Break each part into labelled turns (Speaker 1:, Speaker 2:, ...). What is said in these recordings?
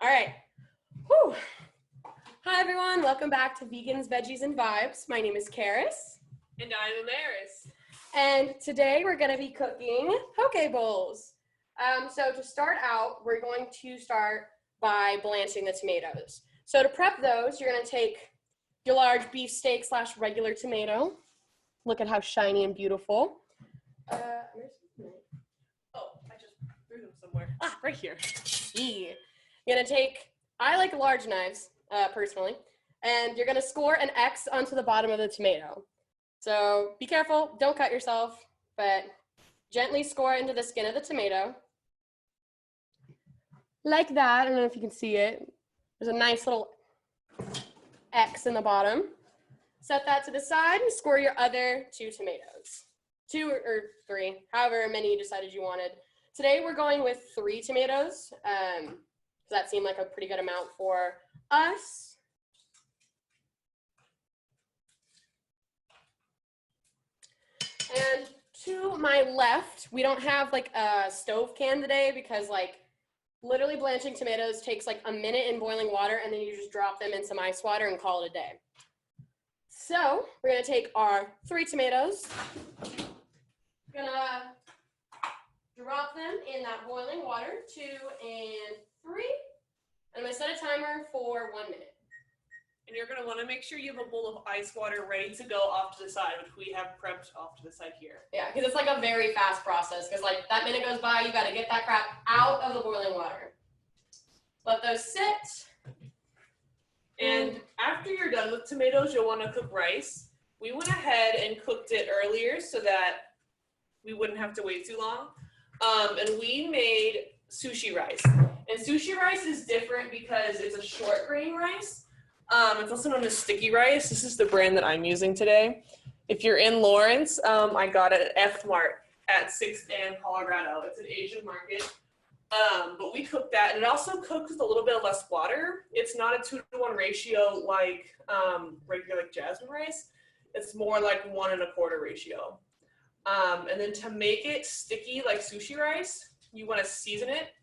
Speaker 1: All right. Whew. Hi, everyone. Welcome back to Vegans, Veggies, and Vibes. My name is Karis.
Speaker 2: And I'm Amarais.
Speaker 1: And today we're going to be cooking Poké Bowls. So to start out, we're going to start by blanching the tomatoes. So to prep those, you're going to take your large beefsteak / regular tomato. Look at how shiny and beautiful.
Speaker 2: Oh, I just threw them somewhere.
Speaker 1: Ah, right here. You're going to take, I like large knives, personally, and you're going to score an X onto the bottom of the tomato. So be careful, don't cut yourself, but gently score into the skin of the tomato. Like that. I don't know if you can see it. There's a nice little X in the bottom. Set that to the side and score your other 2 tomatoes. 2 or 3, however many you decided you wanted. Today we're going with 3 tomatoes. That seemed like a pretty good amount for us. And to my left, we don't have like a stove can today because like literally blanching tomatoes takes like a minute in boiling water and then you just drop them in some ice water and call it a day. So we're gonna take our 3 tomatoes, gonna drop them in that boiling water, 2 and 3. I'm gonna set a timer for 1 minute.
Speaker 2: And you're going to want to make sure you have a bowl of ice water ready to go off to the side, which we have prepped off to the side here.
Speaker 1: Yeah, because it's like a very fast process, because like that minute goes by, you got to get that crap out of the boiling water. Let those sit.
Speaker 2: And after you're done with tomatoes, you'll want to cook rice. We went ahead and cooked it earlier so that we wouldn't have to wait too long. And we made sushi rice. And sushi rice is different because it's a short grain rice. It's also known as sticky rice. This is the brand that I'm using today. If you're in Lawrence, I got it at F Mart at 6th and Colorado. It's an Asian market. But we cooked that, and it also cooks with a little bit less water. It's not a 2-to-1 ratio like regular like jasmine rice. It's more like 1 1/4 ratio. And then to make it sticky like sushi rice, you want to season it,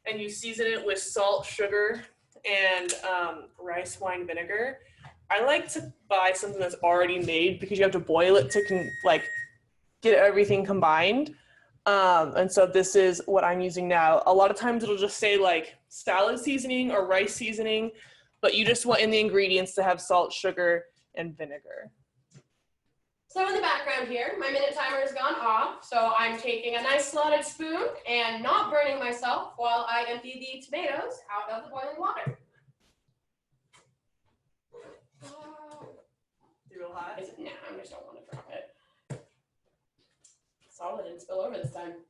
Speaker 2: and you season it with salt, sugar, and rice wine vinegar. I like to buy something that's already made because you have to boil it to get everything combined. And so this is what I'm using now. A lot of times it'll just say like salad seasoning or rice seasoning, but you just want in the ingredients to have salt, sugar, and vinegar.
Speaker 1: So in the background here, my minute timer has gone off, so I'm taking a nice slotted spoon and not burning myself while I empty the tomatoes out of the boiling water.
Speaker 2: Is it real hot?
Speaker 1: Nah, I just don't want to drop it. Solid, didn't spill over this time.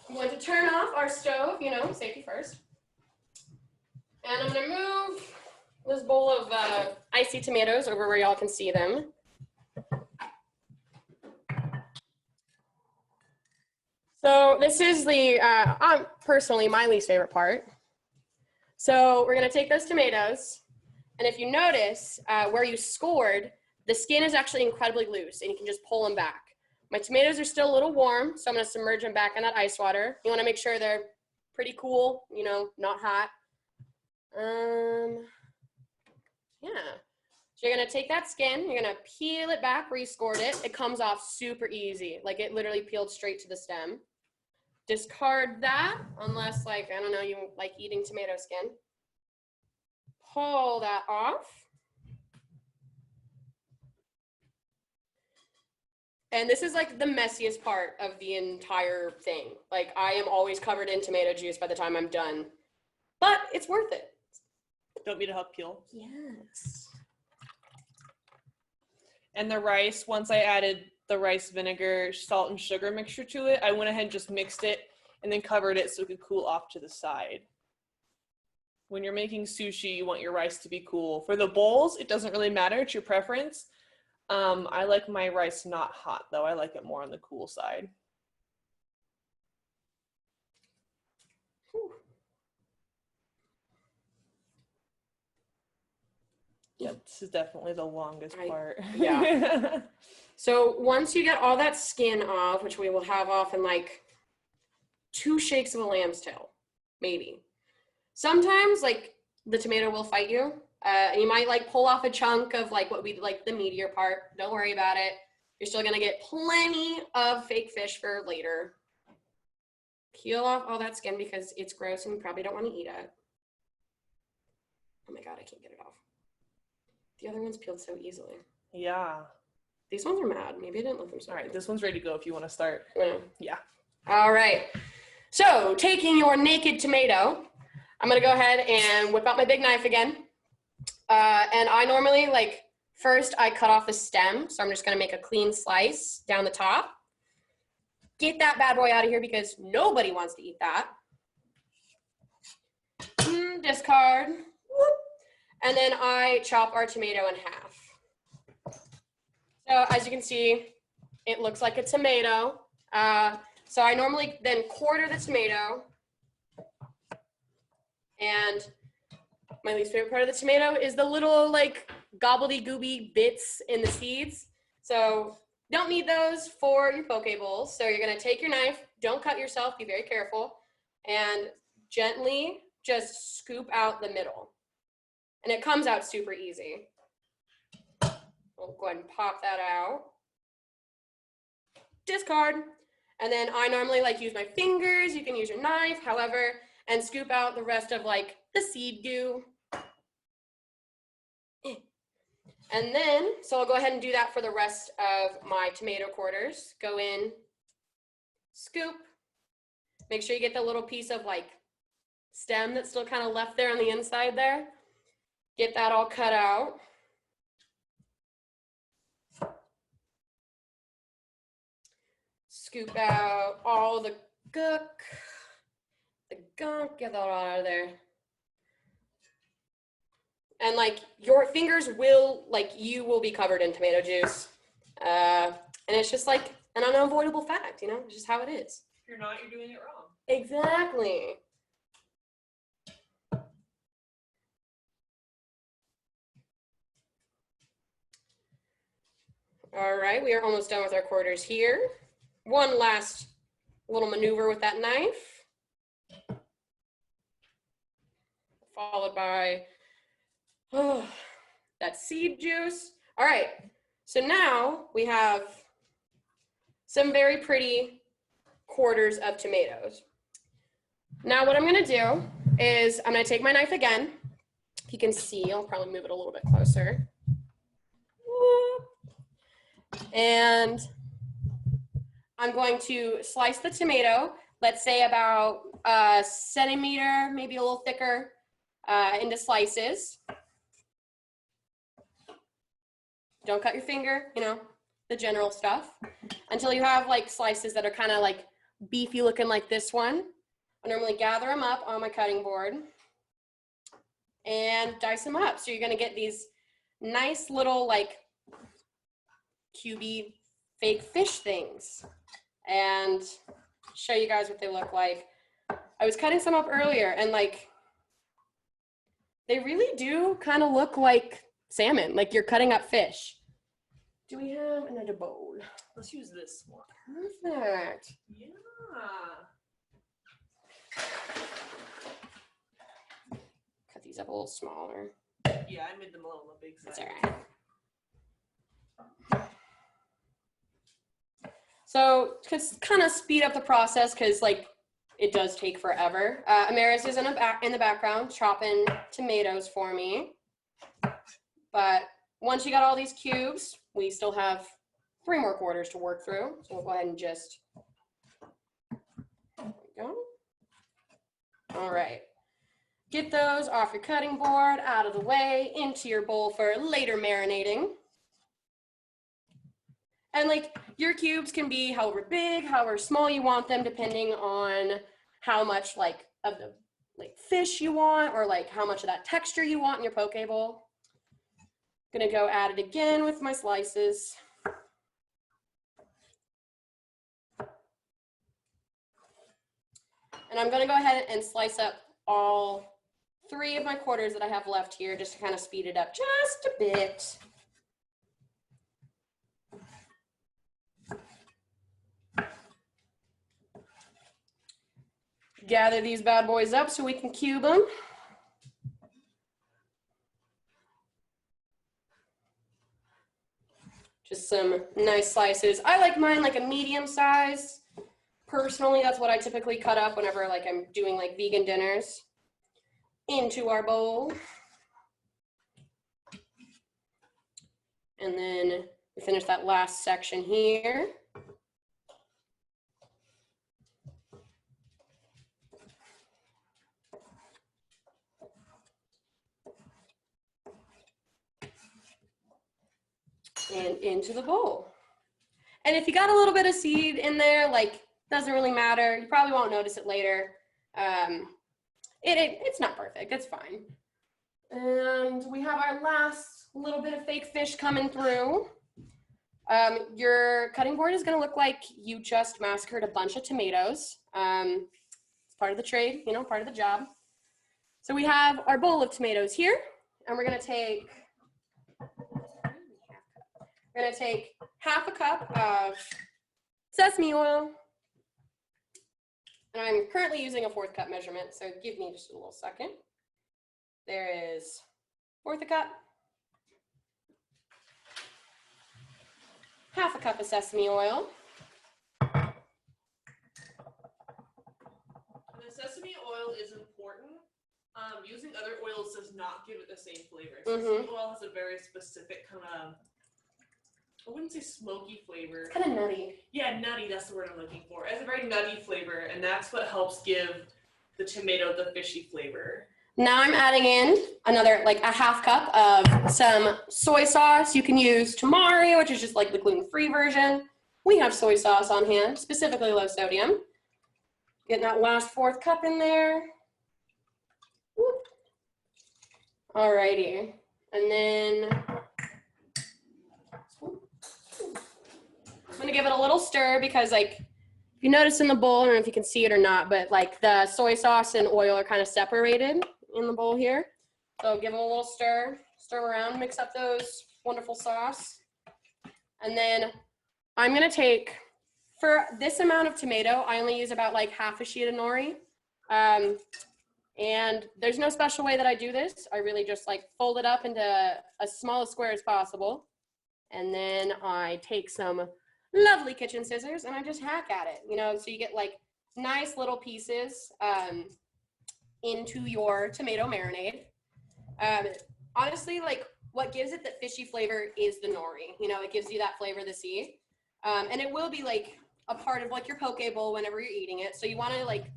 Speaker 1: I'm going to turn off our stove, you know, safety first. And I'm going to move this bowl of icy tomatoes over where y'all can see them. So this is the, personally, my least favorite part. So we're going to take those tomatoes, and if you notice where you scored, the skin is actually incredibly loose, and you can just pull them back. My tomatoes are still a little warm, so I'm going to submerge them back in that ice water. You want to make sure they're pretty cool, you know, not hot. Yeah. So you're going to take that skin, you're going to peel it back where you scored it. It comes off super easy, like it literally peeled straight to the stem. Discard that, unless like, I don't know, you like eating tomato skin. Pull that off. And this is like the messiest part of the entire thing. Like I am always covered in tomato juice by the time I'm done, but it's worth it.
Speaker 2: Don't me to help peel?
Speaker 1: Yes.
Speaker 2: And the rice, once I added the rice vinegar, salt, and sugar mixture to it, I went ahead and just mixed it and then covered it so it could cool off to the side. When you're making sushi, you want your rice to be cool. For the bowls, it doesn't really matter, it's your preference. I like my rice not hot though. I like it more on the cool side. Whew. Yeah, this is definitely the longest part.
Speaker 1: Yeah. So once you get all that skin off, which we will have off in like 2 shakes of a lamb's tail, maybe. Sometimes like the tomato will fight you. And you might like pull off a chunk of like what we like the meatier part. Don't worry about it. You're still gonna get plenty of fake fish for later. Peel off all that skin because it's gross and you probably don't want to eat it. Oh my God, I can't get it off. The other one's peeled so easily.
Speaker 2: Yeah.
Speaker 1: These ones are mad. Maybe I didn't let them start.
Speaker 2: All right, this one's ready to go if you want to start. Yeah.
Speaker 1: All right. So taking your naked tomato, I'm gonna go ahead and whip out my big knife again. And I normally first I cut off the stem. So I'm just gonna make a clean slice down the top. Get that bad boy out of here because nobody wants to eat that. Discard. Whoop. And then I chop our tomato in half. So as you can see, it looks like a tomato. So I normally then quarter the tomato. And my least favorite part of the tomato is the little gobbledygooby bits in the seeds. So don't need those for your poke bowls. So you're gonna take your knife, don't cut yourself, be very careful, and gently just scoop out the middle. And it comes out super easy. We'll go ahead and pop that out. Discard. And then I normally use my fingers, you can use your knife, however, and scoop out the rest of the seed goo. And then, so I'll go ahead and do that for the rest of my tomato quarters. Go in, scoop. Make sure you get the little piece of stem that's still kind of left there on the inside there. Get that all cut out. Scoop out all the gunk, get that all out of there. And your fingers will, you will be covered in tomato juice. And it's just an unavoidable fact, it's just how it is.
Speaker 2: If you're not, you're doing it wrong.
Speaker 1: Exactly. All right, we are almost done with our quarters here. One last little maneuver with that knife. Followed by that seed juice. All right, so now we have some very pretty quarters of tomatoes. Now what I'm gonna do is I'm gonna take my knife again. If you can see, I'll probably move it a little bit closer. And I'm going to slice the tomato, let's say about a centimeter, maybe a little thicker, into slices. Don't cut your finger, the general stuff, until you have slices that are kind of beefy looking like this one. I normally gather them up on my cutting board and dice them up. So you're gonna get these nice little cubey fake fish things, and show you guys what they look like. I was cutting some up earlier and they really do kind of look like salmon, you're cutting up fish. Do we have another bowl?
Speaker 2: Let's use this one.
Speaker 1: Perfect.
Speaker 2: Yeah.
Speaker 1: Cut these up a little smaller.
Speaker 2: Yeah, I made them a little on the big side.
Speaker 1: That's all right. So to kind of speed up the process, because it does take forever. Amarais is in the background chopping tomatoes for me. But once you got all these cubes, we still have 3 more quarters to work through. So we'll go ahead and just, there we go. All right. Get those off your cutting board, out of the way, into your bowl for later marinating. And your cubes can be however big, however small you want them, depending on how much of the fish you want, or how much of that texture you want in your poke bowl. Gonna go at it again with my slices. And I'm gonna go ahead and slice up all 3 of my quarters that I have left here, just to kind of speed it up just a bit. Gather these bad boys up so we can cube them. Just some nice slices. I like mine like a medium size. Personally, that's what I typically cut up whenever like I'm doing like vegan dinners. Into our bowl. And then we finish that last section here. And into the bowl. And if you got a little bit of seed in there, like, doesn't really matter. You probably won't notice it later. It's not perfect, it's fine. And we have our last little bit of fake fish coming through. Your cutting board is gonna look like you just massacred a bunch of tomatoes. It's part of the trade, you know, part of the job. So we have our bowl of tomatoes here, and we're gonna take half a cup of sesame oil. And I'm currently using a 1/4 cup measurement, so give me just a little second. There is 1/4 cup. Half a cup of sesame oil.
Speaker 2: And the sesame oil is important. Using other oils does not give it the same flavor. Sesame oil has a very specific kind of, I wouldn't say smoky flavor.
Speaker 1: Kind of nutty.
Speaker 2: Yeah, nutty, that's the word I'm looking for. It has a very nutty flavor, and that's what helps give the tomato the fishy flavor.
Speaker 1: Now I'm adding in another, like a half cup of some soy sauce. You can use tamari, which is just like the gluten-free version. We have soy sauce on hand, specifically low sodium. Getting that last 1/4 cup in there. Whoop. Alrighty, and then I'm gonna give it a little stir because, like, if you notice in the bowl, I don't know if you can see it or not, but like the soy sauce and oil are kind of separated in the bowl here. So give them a little stir around, mix up those wonderful sauce. And then I'm gonna take, for this amount of tomato, I only use about like half a sheet of nori. And there's no special way that I do this. I really just like fold it up into as small a square as possible. And then I take some lovely kitchen scissors and I just hack at it, you know, so you get like nice little pieces into your tomato marinade. Honestly, like what gives it the fishy flavor is the nori, you know, it gives you that flavor of the sea. And it will be like a part of like your poke bowl whenever you're eating it. So you want to like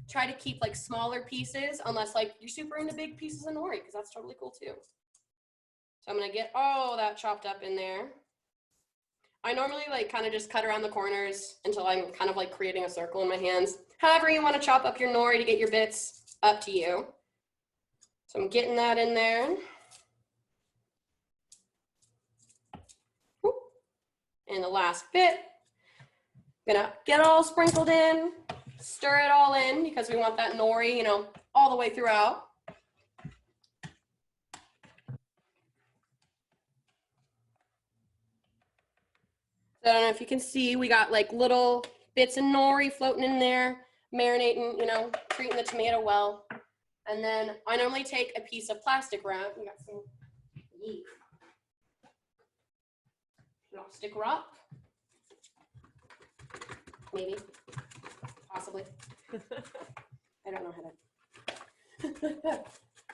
Speaker 1: try to keep like smaller pieces unless like you're super into big pieces of nori, because that's totally cool too. So I'm gonna get all that chopped up in there. I normally like kind of just cut around the corners until I'm kind of like creating a circle in my hands. However you want to chop up your nori to get your bits, up to you. So I'm getting that in there. Whoop. And the last bit, gonna get it all sprinkled in, stir it all in because we want that nori, you know, all the way throughout. I don't know if you can see, we got like little bits of nori floating in there, marinating, you know, treating the tomato well. And then I normally take a piece of plastic wrap. We got some plastic wrap. Maybe, possibly. I don't know how to.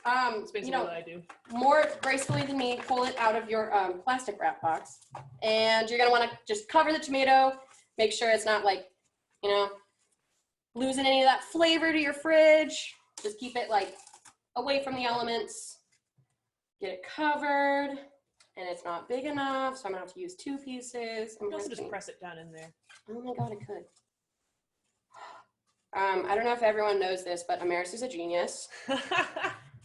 Speaker 2: It's basically
Speaker 1: you know,
Speaker 2: what I do.
Speaker 1: More gracefully than me, pull it out of your plastic wrap box. And you're gonna wanna just cover the tomato, make sure it's not like, you know, losing any of that flavor to your fridge. Just keep it like away from the elements. Get it covered, and it's not big enough, so I'm gonna have to use 2 pieces.
Speaker 2: You can also just press it down in there.
Speaker 1: Oh my God, I could. I don't know if everyone knows this, but Amarais is a genius.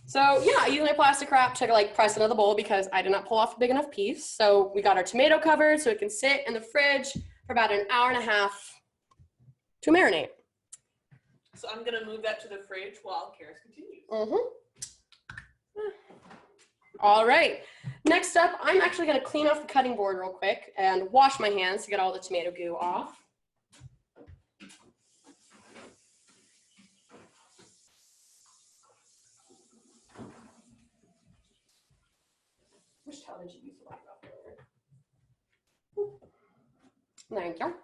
Speaker 1: So yeah, I used my plastic wrap to like press into the bowl because I did not pull off a big enough piece. So we got our tomato covered so it can sit in the fridge for about an hour and a half to marinate.
Speaker 2: So I'm gonna move that to the fridge while Karis continues.
Speaker 1: All right, next up, I'm actually gonna clean off the cutting board real quick and wash my hands to get all the tomato goo off. Which towel did you use to wipe off earlier? Thank you.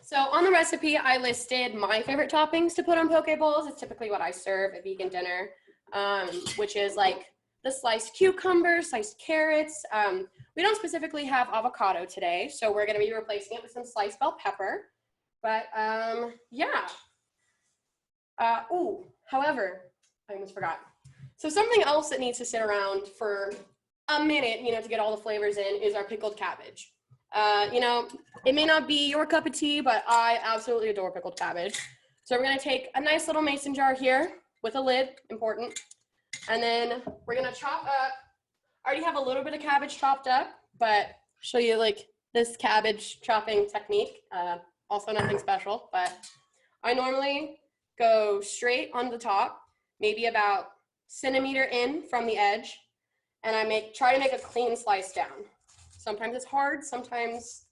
Speaker 1: So on the recipe, I listed my favorite toppings to put on poke bowls. It's typically what I serve at vegan dinner, which is like the sliced cucumber, sliced carrots. We don't specifically have avocado today, so we're gonna be replacing it with some sliced bell pepper. But yeah. However, I almost forgot. So something else that needs to sit around for a minute, you know, to get all the flavors in is our pickled cabbage. You know, it may not be your cup of tea, but I absolutely adore pickled cabbage. So we're gonna take a nice little mason jar here with a lid, important. And then we're gonna chop up, I already have a little bit of cabbage chopped up, but show you like this cabbage chopping technique. Also nothing special, but I normally go straight on the top, maybe about centimeter in from the edge, and I try to make a clean slice down. Sometimes it's hard, sometimes,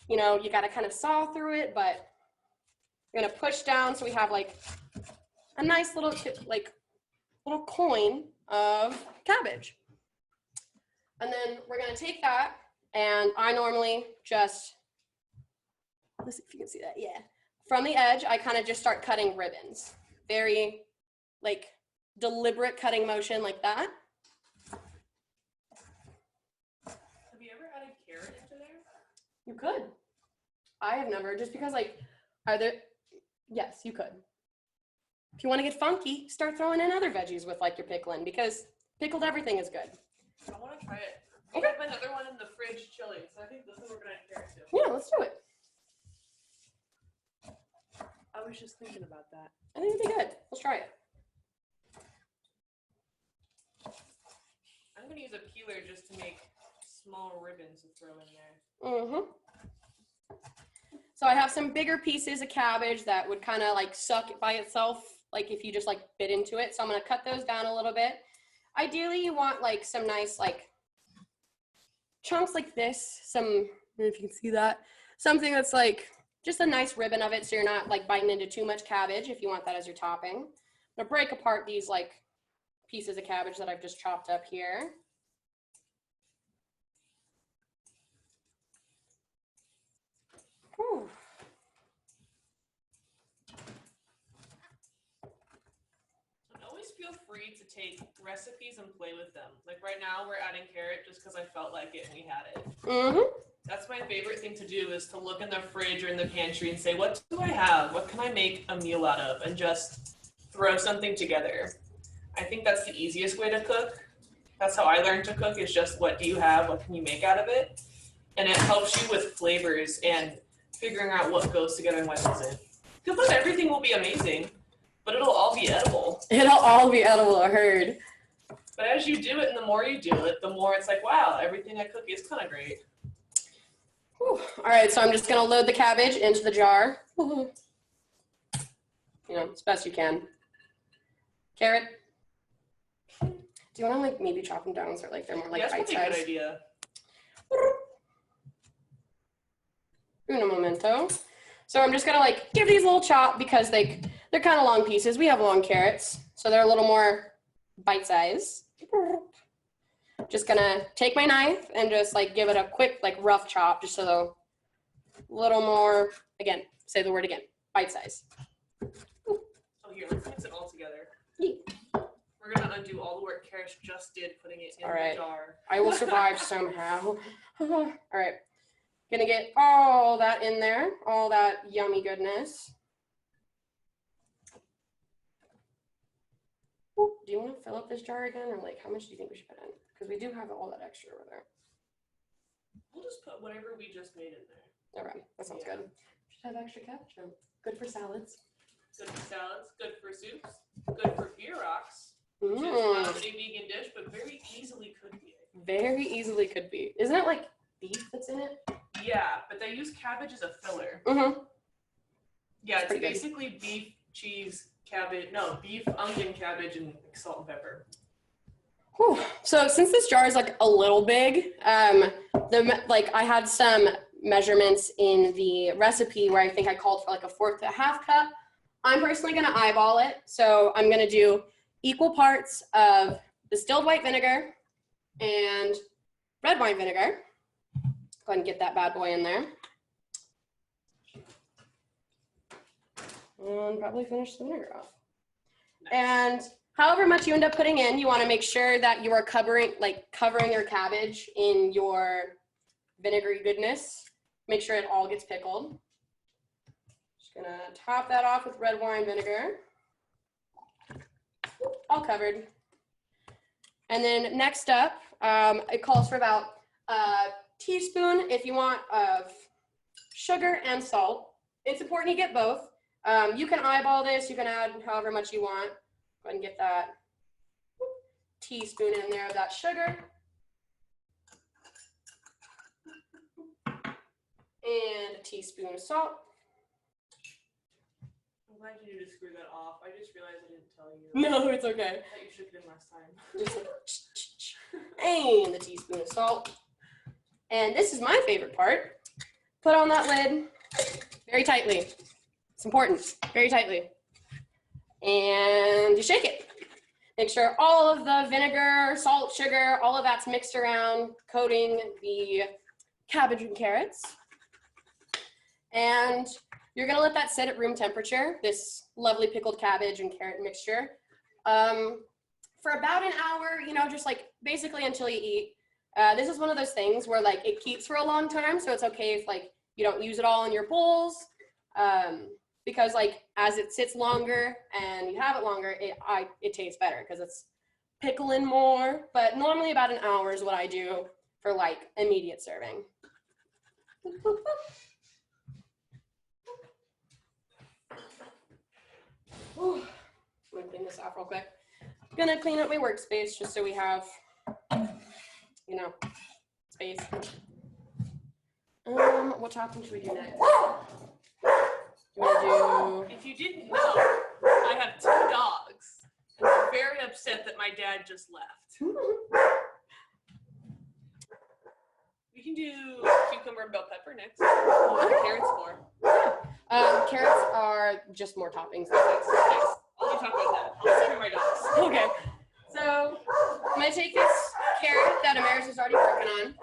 Speaker 1: you know, you gotta kind of saw through it, but you're gonna push down so we have like a nice little, little coin of cabbage. And then we're gonna take that, and I normally just, let's see if you can see that, yeah. From the edge, I kind of just start cutting ribbons. Very, like, deliberate cutting motion like that.
Speaker 2: Have you ever added carrot into there?
Speaker 1: You could. I have never, just because, like, yes, you could. If you want to get funky, start throwing in other veggies with, like, your pickling, because pickled everything is good.
Speaker 2: I want to try it. We have another one in the fridge chilling, so I think this one we're going to add carrot to.
Speaker 1: Yeah, let's do it.
Speaker 2: I was just thinking about that.
Speaker 1: I think it'd be good. Let's try it.
Speaker 2: I'm going to use a peeler just to make small ribbons to throw in there.
Speaker 1: Mm-hmm. So I have some bigger pieces of cabbage that would kind of like suck by itself, like if you just like bit into it. So I'm going to cut those down a little bit. Ideally, you want like some nice like chunks like this. I don't know if you can see that. Something that's like just a nice ribbon of it, so you're not like biting into too much cabbage if you want that as your topping. I'm gonna break apart these like pieces of cabbage that I've just chopped up here. Whew.
Speaker 2: And always feel free to take recipes and play with them. Like right now, we're adding carrot just because I felt like it and we had it.
Speaker 1: Mm-hmm.
Speaker 2: That's my favorite thing to do, is to look in the fridge or in the pantry and say, what do I have? What can I make a meal out of? And just throw something together. I think that's the easiest way to cook. That's how I learned to cook, is just what do you have? What can you make out of it? And it helps you with flavors and figuring out what goes together and what doesn't. Because not everything will be amazing, but it'll all be edible.
Speaker 1: It'll all be edible, I heard.
Speaker 2: But as you do it and the more you do it, the more it's like, wow, everything I cook is kind of great.
Speaker 1: Whew. All right, so I'm just gonna load the cabbage into the jar. You know, as best you can. Carrot. Do you want to like maybe chop them down so like they're more like
Speaker 2: Yeah, that's probably a
Speaker 1: bite-sized?
Speaker 2: good idea.
Speaker 1: Uno momento. So I'm just gonna like give these a little chop because they're kind of long pieces. We have long carrots, so they're a little more bite-sized. Just gonna take my knife and just like give it a quick like rough chop, just so a little more, again, say the word again, bite-sized.
Speaker 2: So here, let's mix it all together.
Speaker 1: Yeah.
Speaker 2: We're gonna undo all the work Karis just did, putting it in
Speaker 1: All right.
Speaker 2: the jar.
Speaker 1: I will survive somehow. All right, gonna get all that in there, all that yummy goodness. Ooh, do you want to fill up this jar again, or like how much do you think we should put in? Because we do have all that extra over there.
Speaker 2: We'll just put whatever we just made in there.
Speaker 1: All right, that sounds
Speaker 2: Yeah.
Speaker 1: good. Should have extra cabbage though. Good for salads.
Speaker 2: Good for salads, good for soups, good for beer rocks, which is not a vegan dish, but very easily could be.
Speaker 1: Very easily could be. Isn't it like beef that's in it?
Speaker 2: Yeah, but they use cabbage as a filler.
Speaker 1: Mm-hmm.
Speaker 2: Yeah, it's
Speaker 1: pretty good.
Speaker 2: basically beef, cheese, cabbage, no, beef, onion, cabbage, and salt and pepper.
Speaker 1: Whew. So since this jar is like a little big, I had some measurements in the recipe where I think I called for like 1/4 to 1/2 cup. I'm personally gonna eyeball it. So I'm gonna do equal parts of distilled white vinegar and red wine vinegar. Go ahead and get that bad boy in there. And probably finish the vinegar off.
Speaker 2: Nice.
Speaker 1: And however much you end up putting in, you want to make sure that you are covering your cabbage in your vinegary goodness. Make sure it all gets pickled. Just gonna top that off with red wine vinegar. All covered. And then next up, it calls for about a teaspoon, if you want, of sugar and salt. It's important you get both. You can eyeball this, you can add however much you want. Go ahead and get that teaspoon in there of that sugar. And a teaspoon of salt.
Speaker 2: I'm glad you knew to screw that off. I just realized I didn't tell you.
Speaker 1: No, it's okay.
Speaker 2: I thought you shook it in last time.
Speaker 1: Just like, and a teaspoon of salt. And this is my favorite part. Put on that lid very tightly. It's important, very tightly. And you shake it. Make sure all of the vinegar, salt, sugar, all of that's mixed around, coating the cabbage and carrots. And you're gonna let that sit at room temperature, this lovely pickled cabbage and carrot mixture, for about an hour, you know, just like basically until you eat. This is one of those things where like it keeps for a long time, so it's okay if like you don't use it all in your bowls, because like as it sits longer and you have it longer, it tastes better because it's pickling more. But normally about an hour is what I do for like immediate serving. Ooh, I'm gonna clean this off real quick. I'm gonna clean up my workspace just so we have, you know, space. What topping should we do next? You wanna do?
Speaker 2: If you didn't know, I have 2 dogs, and they're very upset that my dad just left. We can do cucumber and bell pepper next. Carrots more.
Speaker 1: Carrots are just more toppings.
Speaker 2: Nice. I'll talk about that. I'll save my dogs.
Speaker 1: Okay. So I'm gonna take this carrot that Amarais is already working on.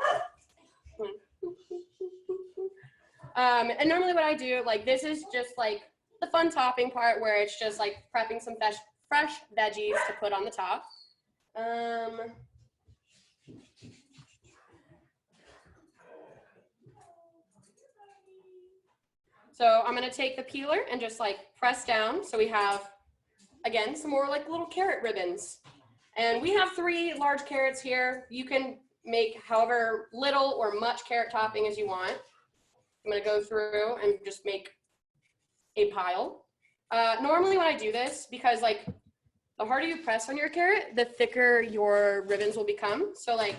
Speaker 1: And normally what I do, like this is just like the fun topping part where it's just like prepping some fresh veggies to put on the top. So I'm gonna take the peeler and just like press down. So we have, again, some more like little carrot ribbons. And we have 3 large carrots here. You can make however little or much carrot topping as you want. I'm gonna go through and just make a pile. Normally when I do this, because like the harder you press on your carrot, the thicker your ribbons will become. So like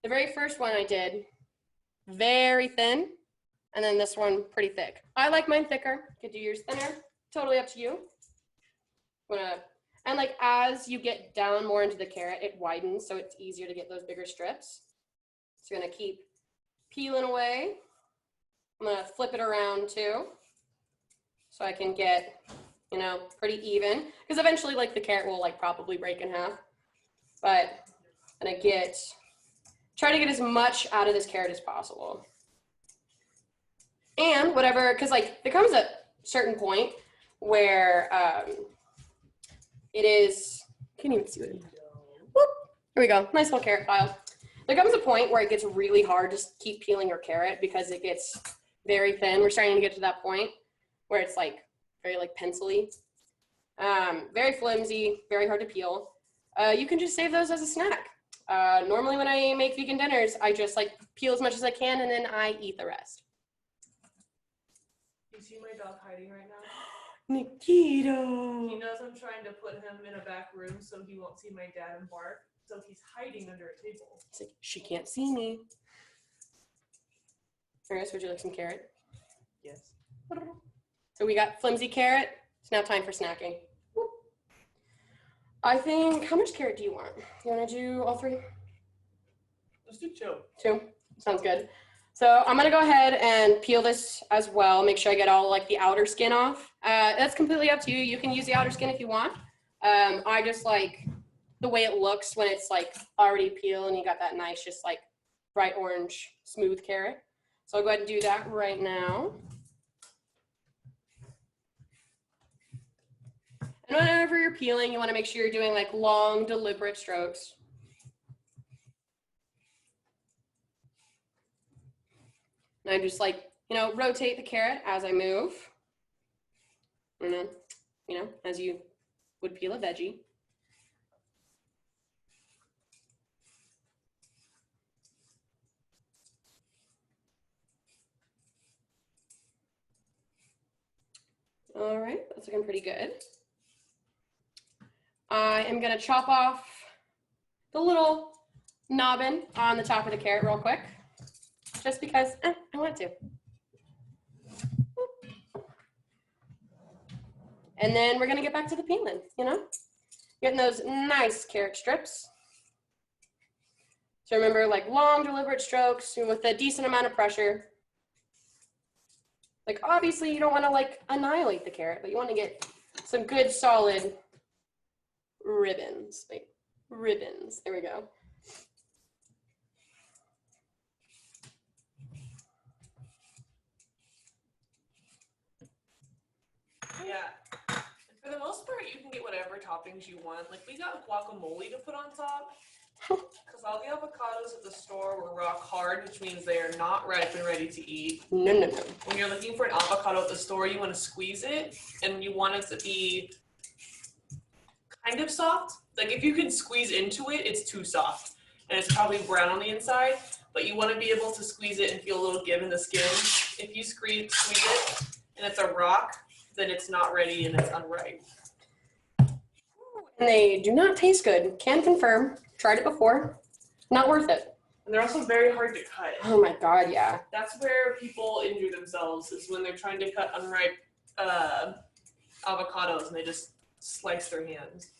Speaker 1: the very first one I did, very thin, and then this one pretty thick. I like mine thicker. You could do yours thinner. Totally up to you. And like as you get down more into the carrot, it widens, so it's easier to get those bigger strips. So you're gonna keep peeling away. I'm gonna flip it around too, so I can get, you know, pretty even. Because eventually, like the carrot will like probably break in half. But I'm gonna try to get as much out of this carrot as possible. And whatever, because like there comes a certain point where it is, can't even see what it is. Whoop, here we go, nice little carrot pile. There comes a point where it gets really hard to keep peeling your carrot because it gets very thin. We're starting to get to that point where it's like very like pencil-y, very flimsy, very hard to peel. You can just save those as a snack. Normally when I make vegan dinners, I just like peel as much as I can and then I eat the rest.
Speaker 2: You see my dog hiding right now?
Speaker 1: Nikito.
Speaker 2: He knows I'm trying to put him in a back room so he won't see my dad and bark. So he's hiding under a table.
Speaker 1: It's like, she can't see me. Amarais, would you like some carrot?
Speaker 2: Yes.
Speaker 1: So we got flimsy carrot. It's now time for snacking. Whoop. I think, how much carrot do you want? You want to do all 3?
Speaker 2: Let's do 2.
Speaker 1: 2? Sounds good. So I'm going to go ahead and peel this as well. Make sure I get all like the outer skin off. That's completely up to you. You can use the outer skin if you want. I just like the way it looks when it's like already peeled and you got that nice just like bright orange, smooth carrot. So I'll go ahead and do that right now. And whenever you're peeling, you want to make sure you're doing like long, deliberate strokes. And I just like, you know, rotate the carrot as I move. And then, you know, as you would peel a veggie. All right, that's looking pretty good. I am gonna chop off the little nobbin on the top of the carrot real quick, just because I want to. And then we're gonna get back to the peeling, you know? Getting those nice carrot strips. So remember, like long, deliberate strokes with a decent amount of pressure. Like obviously you don't wanna like annihilate the carrot, but you wanna get some good solid ribbons. Wait, ribbons, there we go.
Speaker 2: Yeah. For the most part, you can get whatever toppings you want. Like we got guacamole to put on top because all the avocados at the store were rock hard, which means they are not ripe and ready to eat.
Speaker 1: No.
Speaker 2: When you're looking for an avocado at the store, you want to squeeze it and you want it to be kind of soft. Like if you can squeeze into it, it's too soft and it's probably brown on the inside, but you want to be able to squeeze it and feel a little give in the skin. If you squeeze it and it's a rock, then it's not ready and it's unripe.
Speaker 1: And they do not taste good. Can confirm. Tried it before. Not worth it.
Speaker 2: And they're also very hard to cut.
Speaker 1: Oh my God, yeah.
Speaker 2: That's where people injure themselves, is when they're trying to cut unripe avocados and they just slice their hands.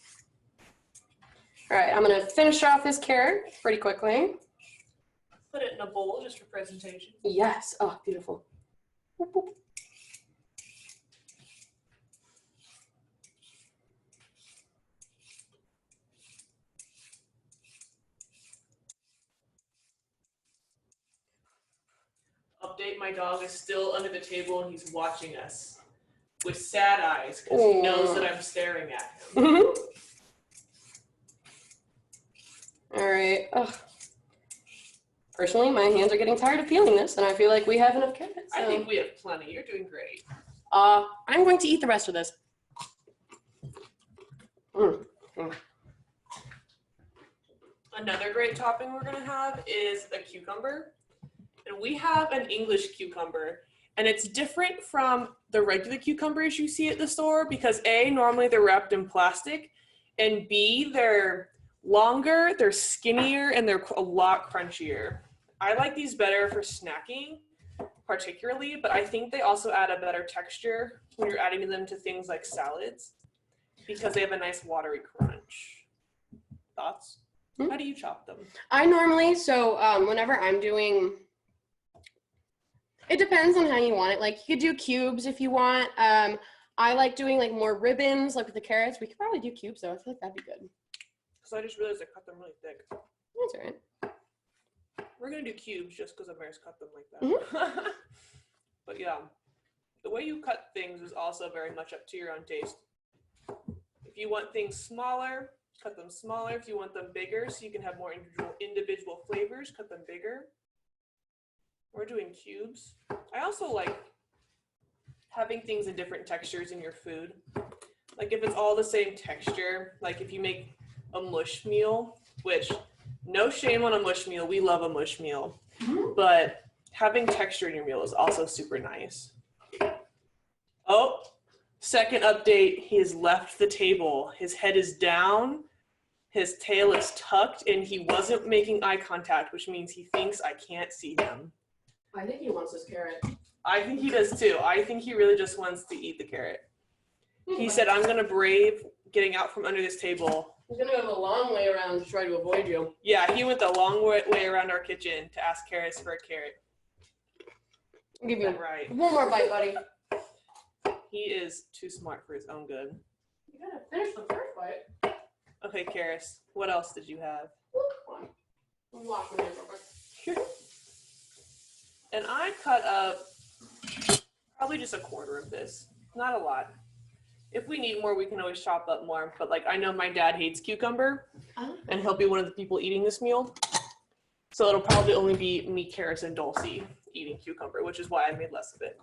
Speaker 1: All right, I'm gonna finish off this carrot pretty quickly.
Speaker 2: Put it in a bowl just for presentation.
Speaker 1: Yes, oh, beautiful. Boop, boop.
Speaker 2: Update, my dog is still under the table and he's watching us with sad eyes because he knows that I'm staring at him.
Speaker 1: All right. Ugh. Personally, my hands are getting tired of peeling this, and I feel like we have enough carrots. So.
Speaker 2: I think we have plenty. You're doing great.
Speaker 1: I'm going to eat the rest of this.
Speaker 2: Another great topping we're going to have is a cucumber. And we have an English cucumber. And it's different from the regular cucumbers you see at the store because A, normally they're wrapped in plastic, and B, they're longer, they're skinnier, and they're a lot crunchier. I like these better for snacking, particularly, but I think they also add a better texture when you're adding them to things like salads because they have a nice watery crunch. Thoughts? How do you chop them?
Speaker 1: I normally, whenever I'm doing, it depends on how you want it. Like you could do cubes if you want. I like doing like more ribbons, like with the carrots. We could probably do cubes though. I feel like that'd be good.
Speaker 2: So I just realized I cut them really thick.
Speaker 1: That's all right.
Speaker 2: We're gonna do cubes just because Amarais cut them like that. But yeah, the way you cut things is also very much up to your own taste. If you want things smaller, cut them smaller. If you want them bigger so you can have more individual flavors, cut them bigger. We're doing cubes. I also like having things in different textures in your food. Like if it's all the same texture, like if you make a mush meal, which no shame on a mush meal, we love a mush meal, but having texture in your meal is also super nice. Oh, second update, he has left the table. His head is down, his tail is tucked, and he wasn't making eye contact, which means he thinks I can't see him.
Speaker 1: I think he wants this carrot.
Speaker 2: I think he does too. I think he really just wants to eat the carrot. He said, I'm gonna brave getting out from under this table.
Speaker 1: He's gonna go the long way around to try to avoid you.
Speaker 2: Yeah, he went the long way around our kitchen to ask Karis for a carrot.
Speaker 1: I'll give you
Speaker 2: right.
Speaker 1: one more bite, buddy.
Speaker 2: He is too smart for his own good.
Speaker 1: You gotta finish the first bite.
Speaker 2: Okay, Karis, what else did you have?
Speaker 1: Come on. Wash my hands real quick.
Speaker 2: And I cut up probably just a quarter of this, not a lot. If we need more, we can always chop up more. But like, I know my dad hates cucumber, and he'll be one of the people eating this meal. So it'll probably only be me, Karis, and Dulcie eating cucumber, which is why I made less of it.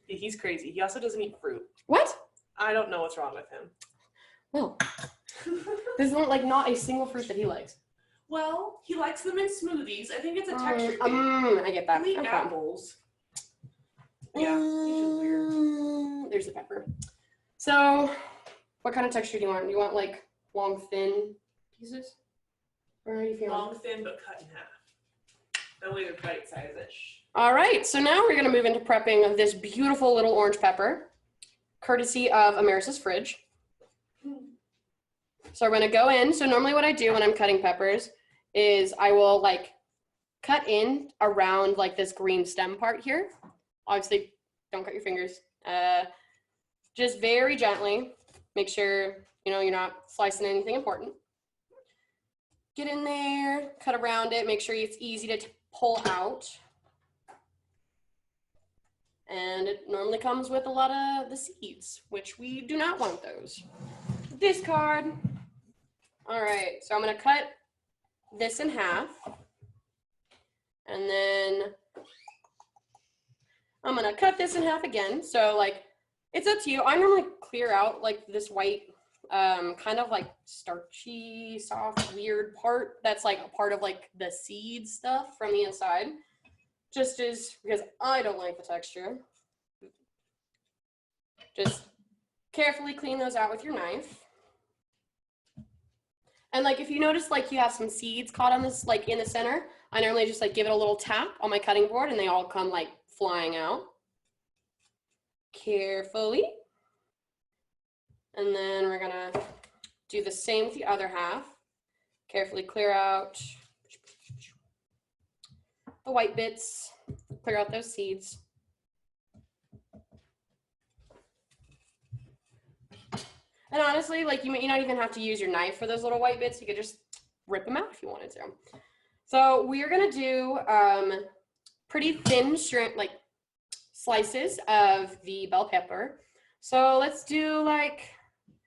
Speaker 2: He's crazy. He also doesn't eat fruit.
Speaker 1: What?
Speaker 2: I don't know what's wrong with him.
Speaker 1: No. There's like not a single fruit that he likes.
Speaker 2: Well, he likes them in smoothies. I think it's a texture thing.
Speaker 1: I get that.
Speaker 2: He'll eat
Speaker 1: Okay.
Speaker 2: apples. Yeah, he's just weird.
Speaker 1: There's the pepper. So, what kind of texture do you want? Do you want like long, thin pieces? Or how do you feel?
Speaker 2: Long, thin, but cut in half. That way they're bite-size-ish.
Speaker 1: All right, so now we're gonna move into prepping this beautiful little orange pepper, courtesy of Amarais' fridge. So we're gonna go in. So normally what I do when I'm cutting peppers is I will like cut in around like this green stem part here. Obviously, don't cut your fingers. Just very gently. Make sure, you know, you're not slicing anything important. Get in there, cut around it, make sure it's easy to pull out. And it normally comes with a lot of the seeds, which we do not want those. Discard. All right, so I'm gonna cut this in half. And then I'm gonna cut this in half again. So like, it's up to you. I normally clear out like this white, kind of like starchy, soft, weird part that's like a part of like the seed stuff from the inside. Just as, because I don't like the texture. Just carefully clean those out with your knife. And like, if you notice like you have some seeds caught on this, like in the center, I normally just like give it a little tap on my cutting board and they all come like flying out. Carefully. And then we're gonna do the same with the other half. Carefully clear out the white bits, clear out those seeds. And honestly, like you may not even have to use your knife for those little white bits. You could just rip them out if you wanted to. So we're gonna do pretty thin shrimp, like slices of the bell pepper. So let's do like,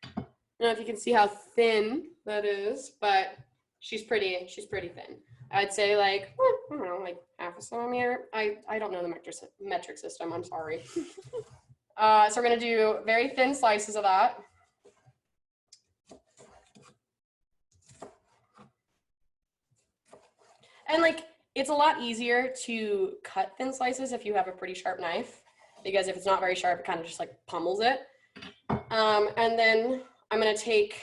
Speaker 1: I don't know if you can see how thin that is, but she's pretty thin. I'd say like, I don't know, like half a centimeter. I don't know the metric system, I'm sorry. So we're gonna do very thin slices of that. And like, it's a lot easier to cut thin slices if you have a pretty sharp knife, because if it's not very sharp, it kind of just like pummels it. And then I'm gonna take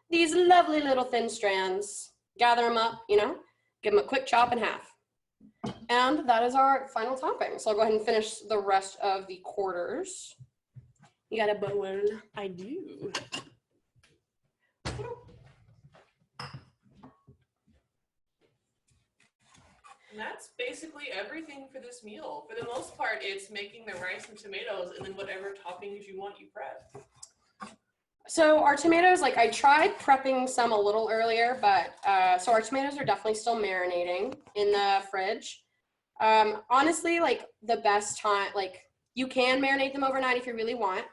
Speaker 1: these lovely little thin strands, gather them up, you know, give them a quick chop in half. And that is our final topping. So I'll go ahead and finish the rest of the quarters. You got a bowl? I do.
Speaker 2: And that's basically everything for this meal. For the most part, it's making the rice and tomatoes and then whatever toppings you want, you prep.
Speaker 1: So our tomatoes, like I tried prepping some a little earlier, but so our tomatoes are definitely still marinating in the fridge. Honestly, like the best time, like you can marinate them overnight if you really want.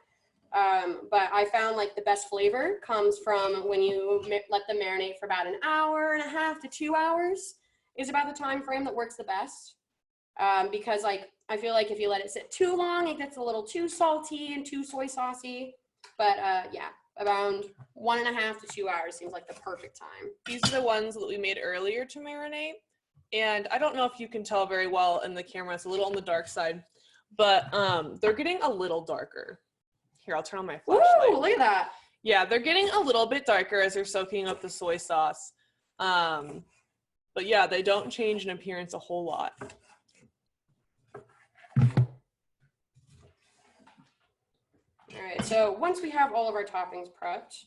Speaker 1: But I found like the best flavor comes from when you let them marinate for about 1.5 hours to 2 hours is about the time frame that works the best. Because like, I feel like if you let it sit too long, it gets a little too salty and too soy saucy. But yeah, around 1.5 to 2 hours seems like the perfect time.
Speaker 2: These are the ones that we made earlier to marinate. And I don't know if you can tell very well in the camera, it's a little on the dark side, but they're getting a little darker. Here, I'll turn on my flashlight.
Speaker 1: Ooh, look at that.
Speaker 2: Yeah, they're getting a little bit darker as they're soaking up the soy sauce. But yeah, they don't change in appearance a whole lot.
Speaker 1: All right, so once we have all of our toppings prepped,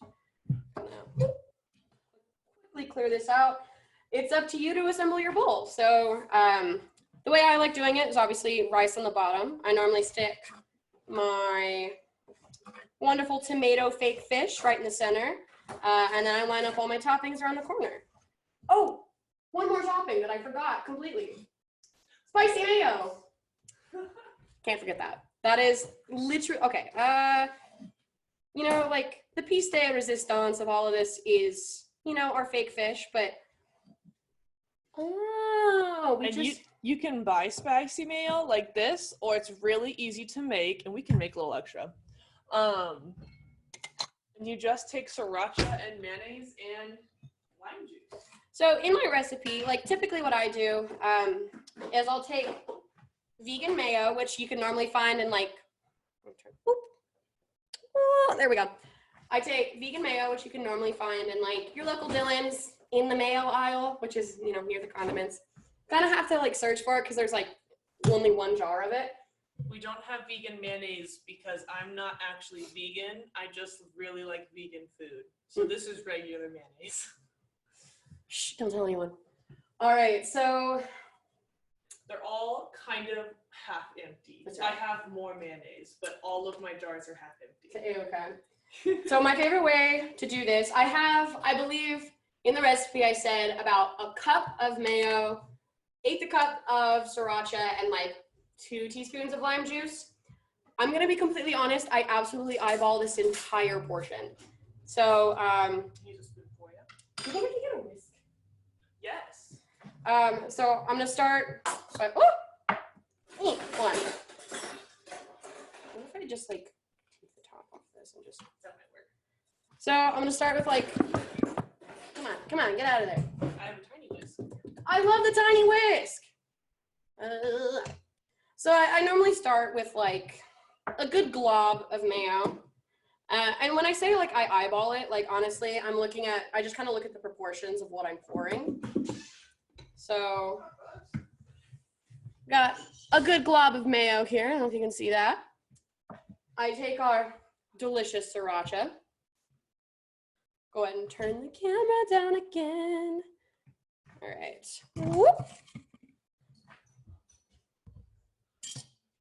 Speaker 1: quickly clear this out. It's up to you to assemble your bowl. So the way I like doing it is obviously rice on the bottom. I normally stick my wonderful tomato fake fish right in the center, and then I line up all my toppings around the corner. Oh, one more topping that I forgot completely. Spicy mayo. Can't forget that. That is literally, okay. You know, like the piece de resistance of all of this is, you know, our fake fish, but
Speaker 2: you can buy spicy mayo like this, or it's really easy to make, and we can make a little extra. And you just take sriracha and mayonnaise and lime juice.
Speaker 1: So in my recipe, like typically what I do is I'll take vegan mayo, which you can normally find in like, there we go. I take vegan mayo, which you can normally find in like your local Dillons in the mayo aisle, which is, you know, near the condiments. Kind of have to like search for it because there's like only one jar of it.
Speaker 2: We don't have vegan mayonnaise because I'm not actually vegan. I just really like vegan food. So this is regular mayonnaise.
Speaker 1: Shh, don't tell anyone. All right, so
Speaker 2: they're all kind of half empty.
Speaker 1: Right.
Speaker 2: I have more mayonnaise, but all of my jars are half empty.
Speaker 1: Okay. So my favorite way to do this, I believe in the recipe I said about a cup of mayo, 1/8 cup of sriracha, and like 2 teaspoons of lime juice. I'm gonna be completely honest, I absolutely eyeball this entire portion. So
Speaker 2: Use a spoon for you.
Speaker 1: you think I can get a whisk?
Speaker 2: Yes.
Speaker 1: So I'm gonna start by, hold on. What if I just like take the top off this and just,
Speaker 2: That might work.
Speaker 1: so I'm gonna start with like, come on, get out of there.
Speaker 2: I have a tiny whisk.
Speaker 1: I love the tiny whisk. So I normally start with like a good glob of mayo. And when I say like I eyeball it, like honestly, I just kind of look at the proportions of what I'm pouring. So got a good glob of mayo here. I don't know if you can see that. I take our delicious sriracha. Go ahead and turn the camera down again. All right. Whoop.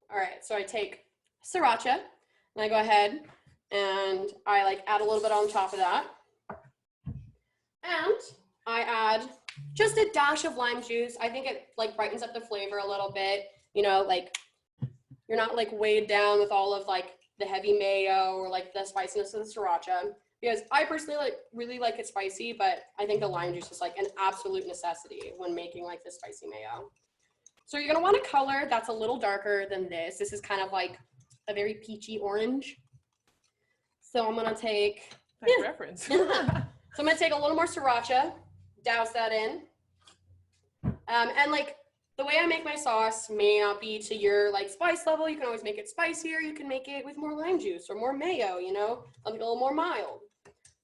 Speaker 1: All right, so I take sriracha and I go ahead and I like add a little bit on top of that. And I add just a dash of lime juice. I think it like brightens up the flavor a little bit. You know, like you're not like weighed down with all of like the heavy mayo or like the spiciness of the sriracha. Because I personally really like it spicy, but I think the lime juice is like an absolute necessity when making like this spicy mayo. So you're gonna want a color that's a little darker than this. This is kind of like a very peachy orange. So I'm gonna take,
Speaker 2: Nice reference.
Speaker 1: so I'm gonna take a little more sriracha, douse that in. And like the way I make my sauce may not be to your like spice level. You can always make it spicier. You can make it with more lime juice or more mayo, you know, like a little more mild.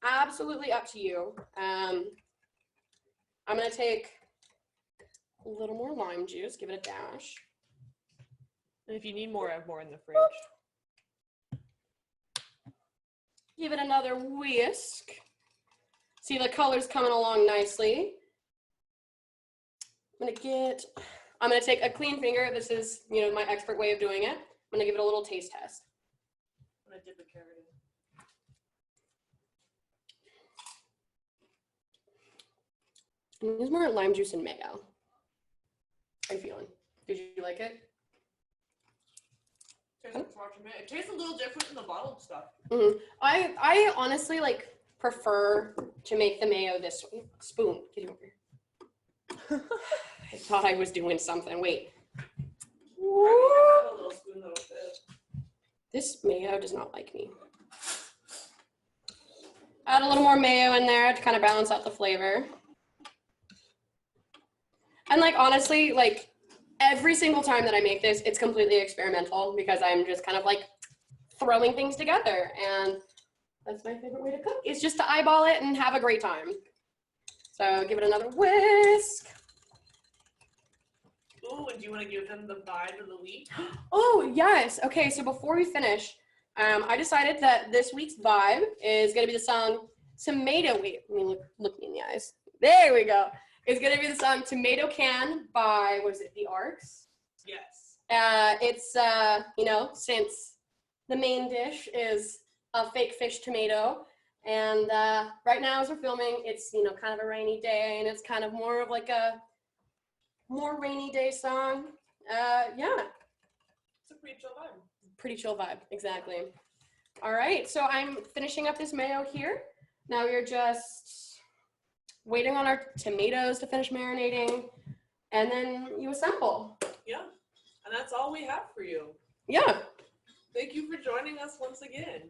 Speaker 1: Absolutely up to you. I'm gonna take a little more lime juice, give it a dash.
Speaker 2: And if you need more, I have more in the fridge.
Speaker 1: Give it another whisk. See the color's coming along nicely. I'm gonna take a clean finger. This is, you know, my expert way of doing it. I'm gonna give it a little taste test.
Speaker 2: I'm gonna dip a carrot in.
Speaker 1: There's more lime juice and mayo. How are you feeling? Did you like it?
Speaker 2: It tastes a little different than the bottled stuff.
Speaker 1: Mm-hmm. I honestly like prefer to make the mayo this way. Spoon, get over here. I thought I was doing something. Wait. This mayo does not like me. Add a little more mayo in there to kind of balance out the flavor. And like honestly, like every single time that I make this, it's completely experimental because I'm just kind of like throwing things together. And that's my favorite way to cook, is just to eyeball it and have a great time. So give it another whisk.
Speaker 2: Ooh, and do you want to give them the vibe of the week?
Speaker 1: Oh, yes. Okay, so before we finish, I decided that this week's vibe is going to be the song Tomato. Wait, let me look me in the eyes. There we go. It's going to be the song Tomato Can by, what is it, The Arcs?
Speaker 2: Yes.
Speaker 1: It's, you know, since the main dish is a fake fish tomato, And right now as we're filming, it's, you know, kind of a rainy day, and it's kind of more of like a more rainy day song. Yeah.
Speaker 2: It's a pretty chill vibe.
Speaker 1: Pretty chill vibe, exactly. All right, so I'm finishing up this mayo here. Now we're just waiting on our tomatoes to finish marinating, and then you assemble.
Speaker 2: Yeah, and that's all we have for you.
Speaker 1: Yeah.
Speaker 2: Thank you for joining us once again.